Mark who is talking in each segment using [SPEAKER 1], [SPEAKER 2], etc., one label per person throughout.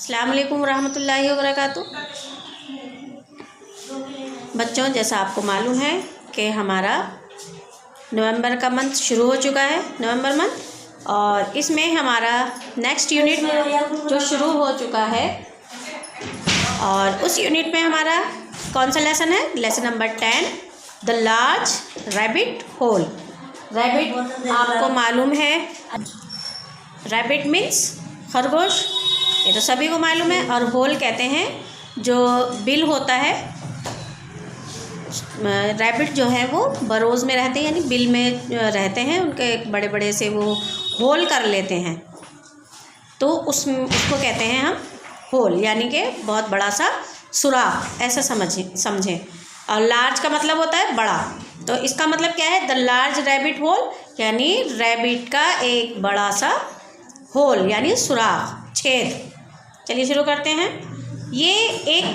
[SPEAKER 1] अस्सलाम वालेकुम रहमतुल्लाहि व बरकातुहू। बच्चों, जैसा आपको मालूम है कि हमारा नवंबर का मंथ शुरू हो चुका है, नवंबर मंथ, और इसमें हमारा नेक्स्ट यूनिट जो शुरू हो चुका है, और उस यूनिट में हमारा कौन सा लेसन है? Lesson number 10, the large rabbit hole. Rabbit आपको मालूम है, रैबिट मीन्स खरगोश, ये तो सभी को मालूम है। और होल कहते हैं जो बिल होता है। रैबिट जो है वो बरोज़ में रहते हैं, यानी बिल में रहते हैं, उनके बड़े बड़े से वो होल कर लेते हैं, तो उसको कहते हैं हम होल, यानी कि बहुत बड़ा सा सुराख, ऐसा समझें। और लार्ज का मतलब होता है बड़ा, तो इसका मतलब क्या है? द लार्ज रैबिट होल, यानी रैबिट का एक बड़ा सा होल, यानी सुराख, छेद। चलिए शुरू करते हैं। ये एक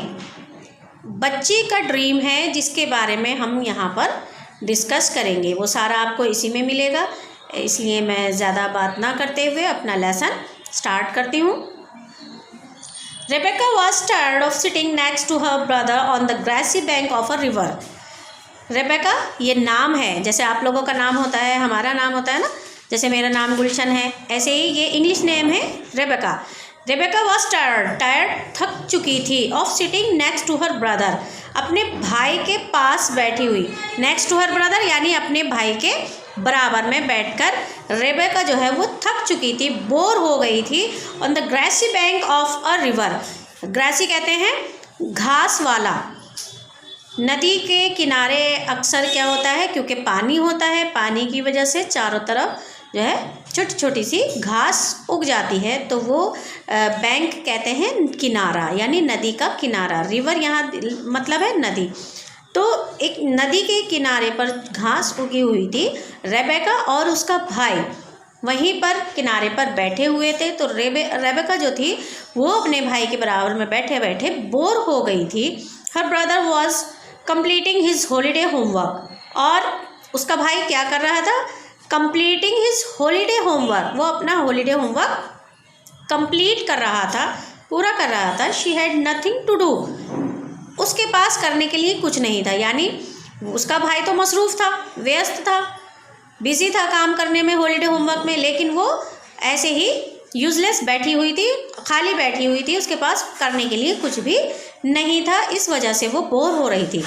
[SPEAKER 1] बच्ची का ड्रीम है जिसके बारे में हम यहाँ पर डिस्कस करेंगे, वो सारा आपको इसी में मिलेगा। इसलिए मैं ज़्यादा बात ना करते हुए अपना लेसन स्टार्ट करती हूँ। Rebecca was tired of sitting next to her brother on the grassy bank of a river. Rebecca ये नाम है, जैसे आप लोगों का नाम होता है, हमारा नाम होता है ना, जैसे मेरा नाम गुलशन है, ऐसे ही ये इंग्लिश नेम है रेबेका। रेबेका वॉज टायर्ड थक चुकी थी, of sitting next to her brother, अपने भाई के पास बैठी हुई। नेक्स्ट टू हर ब्रदर यानी अपने भाई के बराबर में बैठकर रेबेका जो है वो थक चुकी थी, बोर हो गई थी। On the grassy bank of a river, grassy कहते हैं घास वाला। नदी के किनारे अक्सर क्या होता है, क्योंकि पानी होता है, पानी की वजह से चारों तरफ जो है छोटी छोटी सी घास उग जाती है, तो वो बैंक कहते हैं किनारा, यानी नदी का किनारा। रिवर यहाँ मतलब है नदी। तो एक नदी के किनारे पर घास उगी हुई थी। रेबेका और उसका भाई वहीं पर किनारे पर बैठे हुए थे। तो रेबेका जो थी वो अपने भाई के बराबर में बैठे बैठे बोर हो गई थी। Her brother was completing his holiday homework, और उसका भाई क्या कर रहा था? कंप्लीटिंग हिज हॉलीडे होमवर्क, वो अपना हॉलीडे होमवर्क कंप्लीट कर रहा था, पूरा कर रहा था। She had nothing to do, उसके पास करने के लिए कुछ नहीं था, यानी उसका भाई तो मसरूफ़ था, व्यस्त था, बिजी था काम करने में, हॉलीडे होमवर्क में, लेकिन वो ऐसे ही यूजलेस बैठी हुई थी, खाली बैठी हुई थी, उसके पास करने के लिए कुछ भी नहीं था। इस वजह से वो बोर हो रही थी।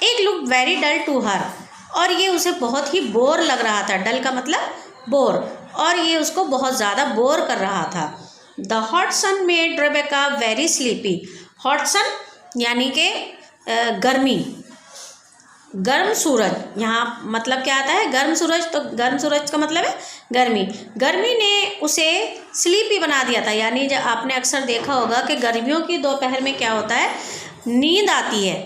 [SPEAKER 1] It look very dull to her, और ये उसे बहुत ही बोर लग रहा था। डल का मतलब बोर, और ये उसको बहुत ज़्यादा बोर कर रहा था। The hot sun made Rebecca very sleepy. Hot sun यानी कि गर्मी, गर्म सूरज, यहाँ मतलब क्या आता है? गर्म सूरज। तो गर्म सूरज का मतलब है गर्मी। गर्मी ने उसे स्लीपी बना दिया था, यानी जब आपने अक्सर देखा होगा कि गर्मियों की दोपहर में क्या होता है, नींद आती है,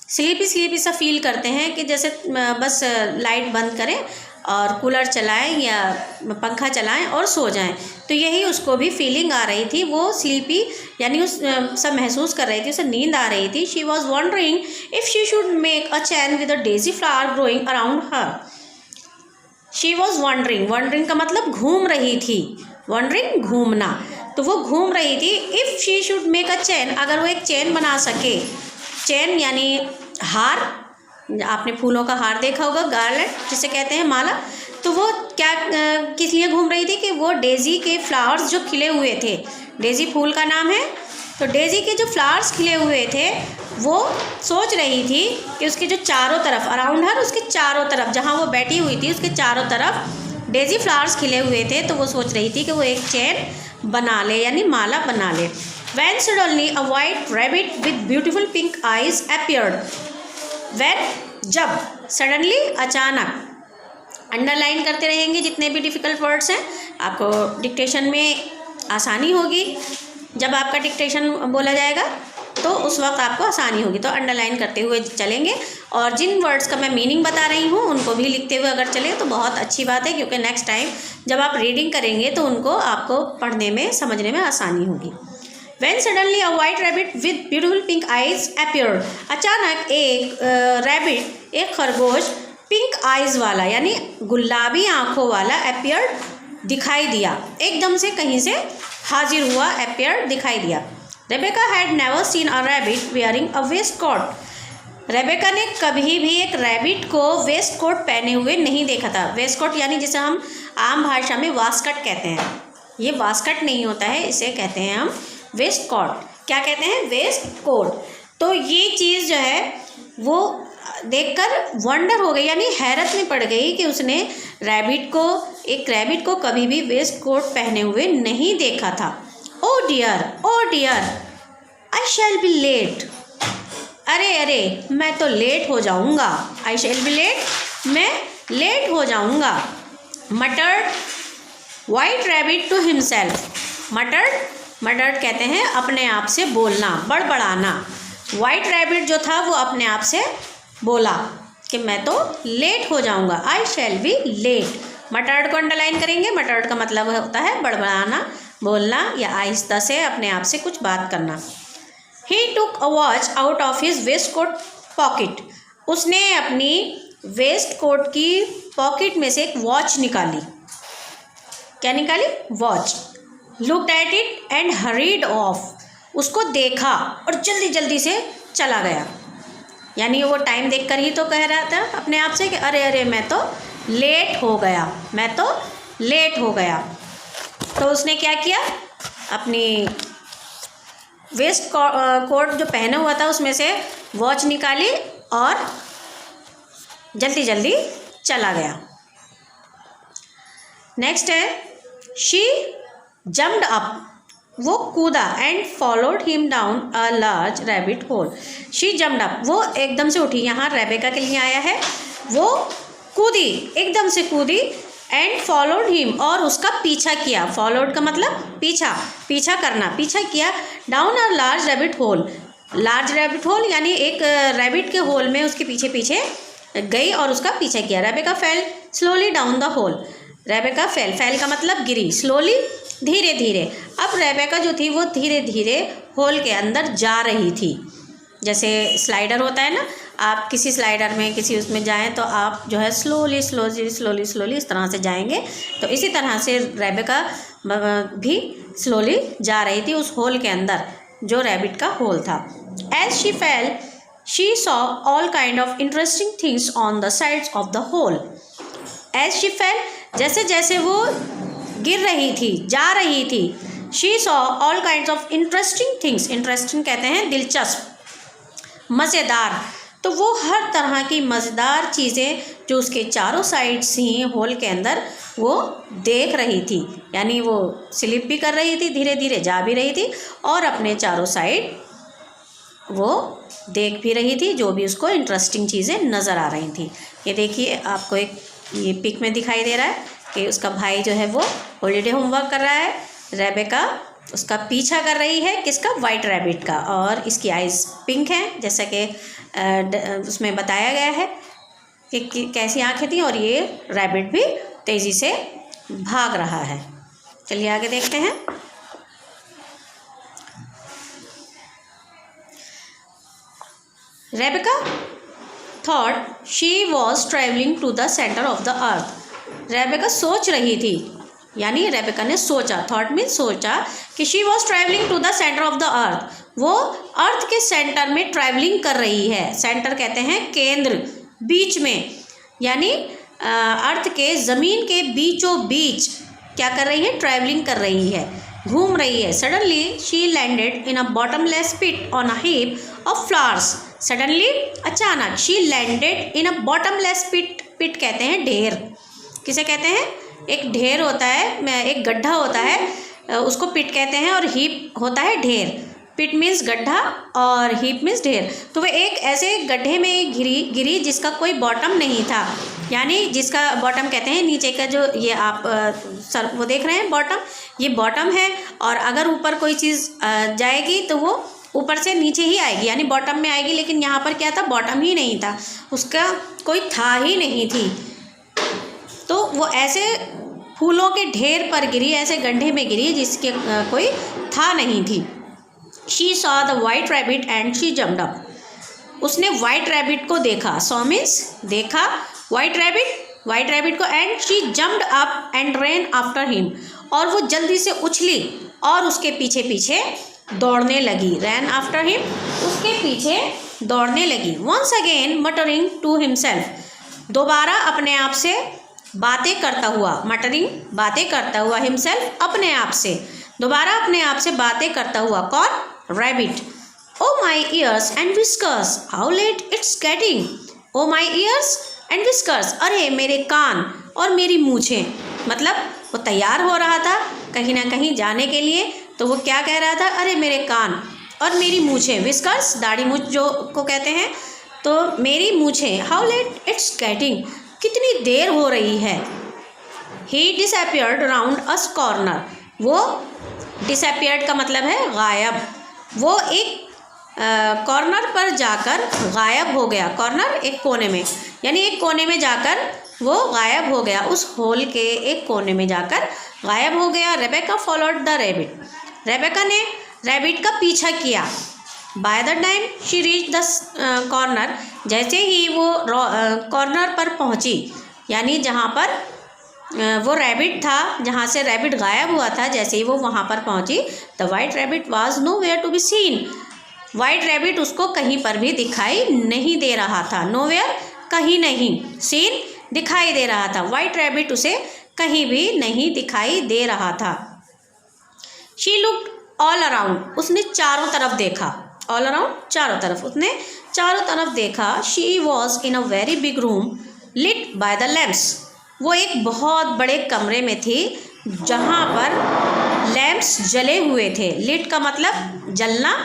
[SPEAKER 1] स्लीपी स्लीपी सा फील करते हैं कि जैसे बस लाइट बंद करें और कूलर चलाएं या पंखा चलाएं और सो जाएं। तो यही उसको भी फीलिंग आ रही थी, वो स्लीपी यानी उस सब महसूस कर रही थी, उसे नींद आ रही थी। She was wondering if she should make a chain with a daisy flower growing around her. She was wondering, wondering का मतलब घूम रही थी, वॉन्डरिंग घूमना, तो वो घूम रही थी। If she should make a chain, अगर वो एक चैन बना सके, चैन यानी हार, आपने फूलों का हार देखा होगा, गार्लैंड जिसे कहते हैं, माला। तो वो क्या किस लिए घूम रही थी कि वो डेज़ी के फ्लावर्स जो खिले हुए थे, डेज़ी फूल का नाम है, तो डेज़ी के जो फ्लावर्स खिले हुए थे वो सोच रही थी कि उसके जो चारों तरफ, अराउंड हर, उसके चारों तरफ, जहाँ वो बैठी हुई थी उसके चारों तरफ डेज़ी फ्लावर्स खिले हुए थे, तो वो सोच रही थी कि वो एक चैन बना ले, यानी माला बना ले। When suddenly a white rabbit with beautiful pink eyes appeared. When, जब, suddenly अचानक। अंडरलाइन करते रहेंगे जितने भी डिफ़िकल्ट वर्ड्स हैं, आपको डिक्टेशन में आसानी होगी। जब आपका डिक्टेशन बोला जाएगा तो उस वक्त आपको आसानी होगी, तो अंडरलाइन करते हुए चलेंगे। और जिन वर्ड्स का मैं मीनिंग बता रही हूँ उनको भी लिखते हुए अगर चलें तो बहुत अच्छी बात है, क्योंकि नेक्स्ट टाइम जब आप रीडिंग करेंगे तो उनको आपको पढ़ने में, समझने में आसानी होगी। When suddenly a white rabbit with beautiful pink eyes appeared. अचानक एक रैबिट, एक खरगोश, पिंक आइज़ वाला यानी गुलाबी आँखों वाला, appeared दिखाई दिया, एकदम से कहीं से हाजिर हुआ, appeared दिखाई दिया। Rebecca had never seen a rabbit wearing a waistcoat. Rebecca ने कभी भी एक रैबिट को वेस्ट कोट पहने हुए नहीं देखा था। वेस्ट कोट यानी जिसे हम आम भाषा में वास्कट कहते हैं। ये वास्कट नहीं होता है, इसे कहते हैं हम वेस्ट कोट। क्या कहते हैं? Waistcoat. तो ये चीज़ जो है वो देखकर वंडर हो गई, यानी हैरत में पड़ गई कि उसने एक रैबिट को कभी भी वेस्ट कोट पहने हुए नहीं देखा था। Oh dear, I shall be late. अरे मैं तो लेट हो जाऊँगा। आई शैल बी लेट, मैं लेट हो जाऊँगा। Muttered white rabbit to himself. Muttered कहते हैं अपने आप से बोलना, बड़बड़ाना। वाइट रैबिट जो था वो अपने आप से बोला कि मैं तो लेट हो जाऊंगा। आई शैल बी लेट। मटर्ड को अंडरलाइन करेंगे। मटर्ड का मतलब होता है बड़बड़ाना, बोलना या आहिस्ता से अपने आप से कुछ बात करना। He took a watch out of his waistcoat pocket. उसने अपनी वेस्ट कोट की पॉकेट में से एक वॉच निकाली। क्या निकाली? Watch. Looked at it and hurried of. उसको देखा और जल्दी जल्दी से चला गया। यानी वो टाइम देखकर ही तो कह रहा था अपने आप से कि अरे मैं तो लेट हो गया। तो उसने क्या किया? अपनी वेस्ट कोट जो पहना हुआ था उसमें से वॉच निकाली और जल्दी जल्दी चला गया। नेक्स्ट है शी जम्प्ड अप। वो कूदा and followed him down a large rabbit hole. She jumped up, वो एकदम से उठी। यहाँ रेबेका के लिए आया है। वो कूदी, एकदम से कूदी। एंड फॉलोड हिम, और उसका पीछा किया। फॉलोड का मतलब पीछा करना, पीछा किया। Down a large rabbit hole. Large rabbit hole यानी एक रैबिट के होल में उसके पीछे पीछे गई और उसका पीछा किया। Rebecca fell slowly down the hole. Rebecca fell का मतलब गिरी। स्लोली धीरे धीरे। अब रेबेका जो थी वो धीरे धीरे होल के अंदर जा रही थी। जैसे स्लाइडर होता है ना, आप किसी स्लाइडर में किसी उसमें जाएं तो आप जो है स्लोली इस तरह से जाएंगे। तो इसी तरह से रेबेका भी स्लोली जा रही थी उस होल के अंदर जो रैबिट का होल था। As she fell she saw all kind of interesting things on the sides of the hole. As she fell, जैसे जैसे वो गिर रही थी, जा रही थी। She saw all kinds of interesting things. Interesting कहते हैं दिलचस्प, मज़ेदार। तो वो हर तरह की मज़ेदार चीज़ें जो उसके चारों साइड्स ही होल के अंदर वो देख रही थी। यानी वो स्लिप भी कर रही थी, धीरे धीरे जा भी रही थी और अपने चारों साइड वो देख भी रही थी जो भी उसको इंटरेस्टिंग चीज़ें नज़र आ रही थी। ये देखिए, आपको एक ये पिक में दिखाई दे रहा है कि उसका भाई जो है वो हॉलीडे होमवर्क कर रहा है। रेबेका उसका पीछा कर रही है, किसका? वाइट रैबिट का। और इसकी आइज़ पिंक हैं, जैसा कि उसमें बताया गया है कि कैसी आंखें थी। और ये रैबिट भी तेज़ी से भाग रहा है। चलिए आगे देखते हैं। Rebecca thought she was travelling to the centre of the earth. Rebecca सोच रही थी, यानी रेबेका ने सोचा, थॉट मीन सोचा, कि she was travelling to the centre of the earth. वो अर्थ के सेंटर में ट्रैवलिंग कर रही है। सेंटर कहते हैं केंद्र, बीच में, यानी अर्थ के ज़मीन के बीचों बीच क्या कर रही है? ट्रैवलिंग कर रही है, घूम रही है। Suddenly she landed in a bottomless pit on a heap of flowers. Suddenly, अचानक, she landed in a bottomless pit. Pit कहते हैं ढेर। किसे कहते हैं? एक ढेर होता है, एक गड्ढा होता है, उसको पिट कहते हैं, और हीप होता है ढेर। पिट मीन्स गड्ढा और हीप मीन्स ढेर। तो वह एक ऐसे गड्ढे में गिरी जिसका कोई बॉटम नहीं था, यानी जिसका बॉटम कहते हैं नीचे का, जो ये आप सर वो देख रहे हैं बॉटम, ये बॉटम है। और अगर ऊपर कोई चीज़ जाएगी तो वो ऊपर से नीचे ही आएगी, यानी बॉटम में आएगी। लेकिन यहाँ पर क्या था? बॉटम ही नहीं था, उसका कोई था ही नहीं थी। तो वो ऐसे फूलों के ढेर पर गिरी, ऐसे गड्ढे में गिरी जिसके कोई था नहीं थी। She saw the white rabbit and she jumped up. उसने वाइट रैबिट को देखा। सॉ मीन्स देखा, वाइट रैबिट को, and she jumped up and ran after him. और वो जल्दी से उछली और उसके पीछे पीछे दौड़ने लगी। रैन आफ्टर हिम, उसके पीछे दौड़ने लगी। Once again muttering to himself, दोबारा अपने आप से बातें करता हुआ। मटरिंग बातें करता हुआ, हिमसेल्फ अपने आप से, दोबारा अपने आप से बातें करता हुआ। कौन? Rabbit. Oh my ears and whiskers how late it's getting. Oh my ears and whiskers, अरे मेरे कान और मेरी मूछें। मतलब वो तैयार हो रहा था कहीं ना कहीं जाने के लिए, तो वो क्या कह रहा था? अरे मेरे कान और मेरी मूछें, विस्कर्स दाढ़ी मूछ जो को कहते हैं, तो मेरी मूछें। हाउ लेट इट्स गेटिंग, कितनी देर हो रही है। ही डिसअपियर्ड राउंड अस कॉर्नर, वो डिसअपियर्ड का मतलब है गायब। वो एक कॉर्नर पर जाकर गायब हो गया। कॉर्नर एक कोने में, यानी एक कोने में जाकर वो गायब हो गया। उस होल के एक कोने में जाकर गायब हो गया। Rebecca followed the rabbit, Rebecca ने रैबिट का पीछा किया। By the time she reach the corner, जैसे ही वो कॉर्नर पर पहुंची, यानी जहाँ पर वो रैबिट था, जहाँ से रैबिट गायब हुआ था, जैसे ही वो वहाँ पर पहुँची, the white rabbit was nowhere to be seen, white rabbit उसको कहीं पर भी दिखाई नहीं दे रहा था। नो वेयर कहीं नहीं, सीन दिखाई दे रहा था। वाइट रैबिट उसे कहीं भी नहीं दिखाई दे रहा था। शी लुक्ड ऑल अराउंड, उसने चारों तरफ देखा। ऑल अराउंड चारों तरफ, उसने चारों तरफ देखा। She was in a very big room lit by the lamps, वो एक बहुत बड़े कमरे में थी जहाँ पर लैम्प्स जले हुए थे। लिट का मतलब जलना,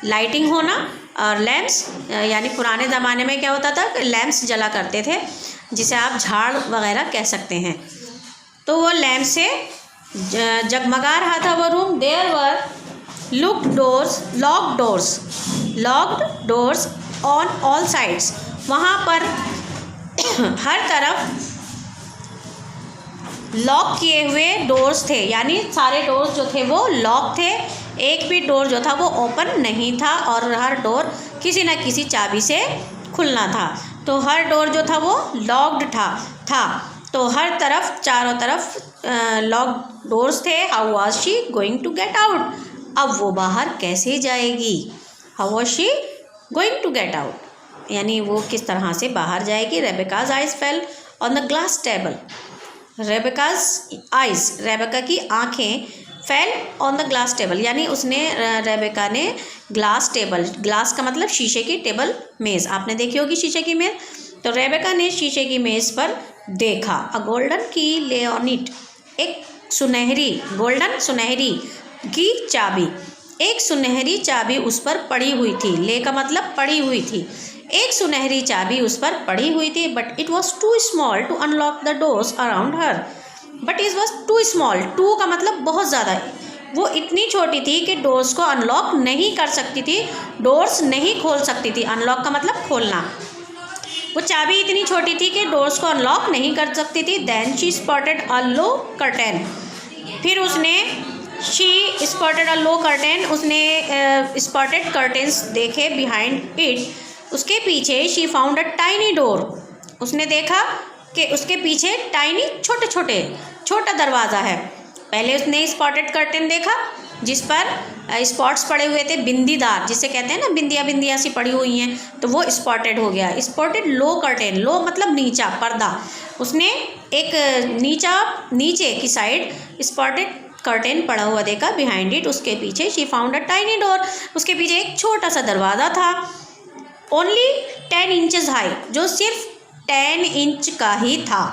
[SPEAKER 1] लाइटिंग होना, और लैम्प्स यानी पुराने ज़माने में क्या होता था, लैम्प्स जला करते थे, जिसे आप झाड़ वगैरह कह सकते हैं। तो वो लैम्प से जगमगा रहा था वो room. There were locked doors on all sides, वहाँ पर हर तरफ लॉक किए हुए डोर्स थे, यानी सारे डोर्स जो थे वो लॉक थे। एक भी डोर जो था वो ओपन नहीं था, और हर डोर किसी न किसी चाबी से खुलना था। तो हर डोर जो था वो लॉक्ड था। तो हर तरफ, चारों तरफ लॉक्ड डोर्स थे। How was she going to get out, अब वो बाहर कैसे जाएगी। How was she going to get out, यानी वो किस तरह से बाहर जाएगी। Rebecca's eyes fell on the glass table, Rebecca's eyes, Rebecca की आँखें, fell on the glass table, यानी उसने रेबेका ने ग्लास टेबल, ग्लास का मतलब शीशे की टेबल, मेज़, आपने देखी होगी शीशे की मेज़, तो रेबेका ने शीशे की मेज़ पर देखा। अ गोल्डन की ले ऑन इट, एक सुनहरी, गोल्डन सुनहरी की चाबी, एक सुनहरी चाबी उस पर पड़ी हुई थी। ले का मतलब पड़ी हुई थी, एक सुनहरी चाबी उस पर पड़ी हुई थी। But it was too small to unlock the doors around her, but it was too small, too का मतलब बहुत ज़्यादा, वो इतनी छोटी थी कि डोर्स को अनलॉक नहीं कर सकती थी, डोर्स नहीं खोल सकती थी। अनलॉक का मतलब खोलना, वो चाबी इतनी छोटी थी कि डोर्स को अनलॉक नहीं कर सकती थी। Then she spotted a low curtain, फिर उसने she spotted a low curtain, उसने स्पॉटेड कर्टेन्स देखे बिहाइंड इट, उसके पीछे। She found a tiny door, उसने देखा कि उसके पीछे टाइनी छोटा दरवाज़ा है। पहले उसने स्पॉटेड कर्टेन देखा जिस पर स्पॉट्स पड़े हुए थे, बिंदीदार, जिसे कहते हैं ना, बिंदियाँ सी पड़ी हुई हैं, तो वो स्पॉटेड हो गया। स्पॉटेड लो कर्टेन, लो मतलब नीचा, पर्दा, उसने एक नीचे की साइड स्पॉटेड कर्टेन पड़ा हुआ देखा बिहाइंड इट, उसके पीछे। She found a tiny door, उसके पीछे एक छोटा सा दरवाज़ा था। ओनली 10 इंचेस हाई, जो सिर्फ 10 इंच का ही था।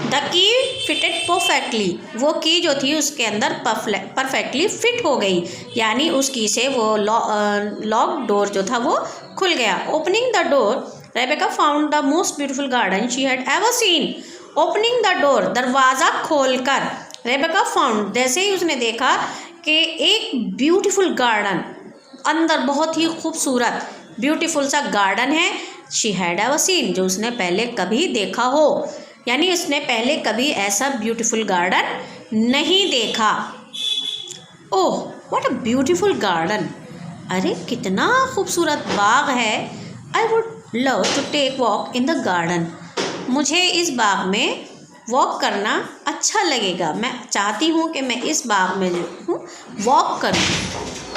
[SPEAKER 1] द की फिटेड परफेक्टली, वो की जो थी उसके अंदर परफेक्टली फिट हो गई, यानी उस की से वो लॉक डोर जो था वो खुल गया। Opening the door, Rebecca found the most beautiful garden she had ever seen. Opening the door, दरवाज़ा खोलकर, रेबेका फाउंड, जैसे ही उसने देखा कि एक ब्यूटीफुल गार्डन, अंदर बहुत ही खूबसूरत ब्यूटीफुल सा गार्डन है। शी हैड एवर सीन, जो उसने पहले कभी देखा हो, यानी उसने पहले कभी ऐसा ब्यूटीफुल गार्डन नहीं देखा। Oh what a beautiful garden, अरे कितना खूबसूरत बाग है। I would love to take walk in the garden, मुझे इस बाग में वॉक करना अच्छा लगेगा, मैं चाहती हूँ कि मैं इस बाग में जो हूँ वॉक करूँ।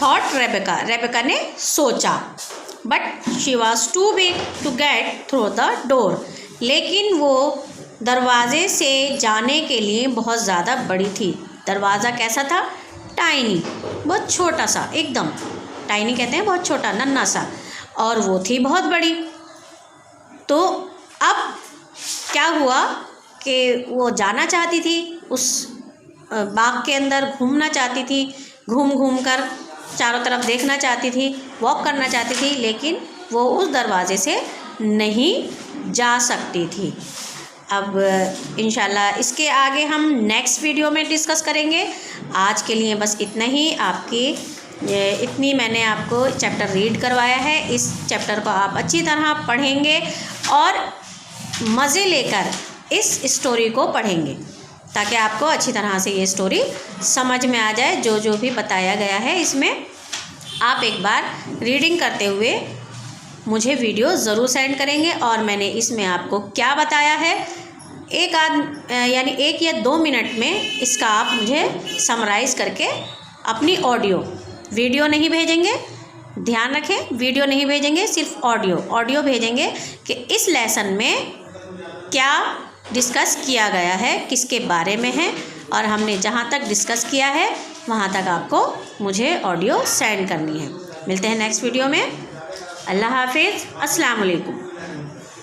[SPEAKER 1] थॉट रेबेका, रेबेका ने सोचा, but she was too big to get through the door, लेकिन वो दरवाजे से जाने के लिए बहुत ज़्यादा बड़ी थी। दरवाज़ा कैसा था? टाइनी, बहुत छोटा सा, एकदम टाइनी कहते हैं बहुत छोटा, नन्हा सा, और वो थी बहुत बड़ी। तो अब क्या हुआ कि वो जाना चाहती थी उस बाग के अंदर, घूमना चाहती थी, घूम घूम कर चारों तरफ देखना चाहती थी, वॉक करना चाहती थी, लेकिन वो उस दरवाज़े से नहीं जा सकती थी। अब इंशाल्लाह इसके आगे हम नेक्स्ट वीडियो में डिस्कस करेंगे। आज के लिए बस इतना ही। इतनी मैंने आपको चैप्टर रीड करवाया है। इस चैप्टर को आप अच्छी तरह पढ़ेंगे और मज़े लेकर इस स्टोरी को पढ़ेंगे, ताकि आपको अच्छी तरह से ये स्टोरी समझ में आ जाए। जो भी बताया गया है इसमें आप एक बार रीडिंग करते हुए मुझे वीडियो ज़रूर सेंड करेंगे, और मैंने इसमें आपको क्या बताया है यानी 1 या 2 मिनट में इसका आप मुझे समराइज़ करके अपनी वीडियो नहीं भेजेंगे, ध्यान रखें, वीडियो नहीं भेजेंगे, सिर्फ ऑडियो भेजेंगे कि इस लेसन में क्या डिस्कस किया गया है, किसके बारे में है, और हमने जहाँ तक डिस्कस किया है वहाँ तक आपको मुझे ऑडियो सेंड करनी है। मिलते हैं नेक्स्ट वीडियो में। अल्लाह हाफिज़, अस्सलाम वालेकुम।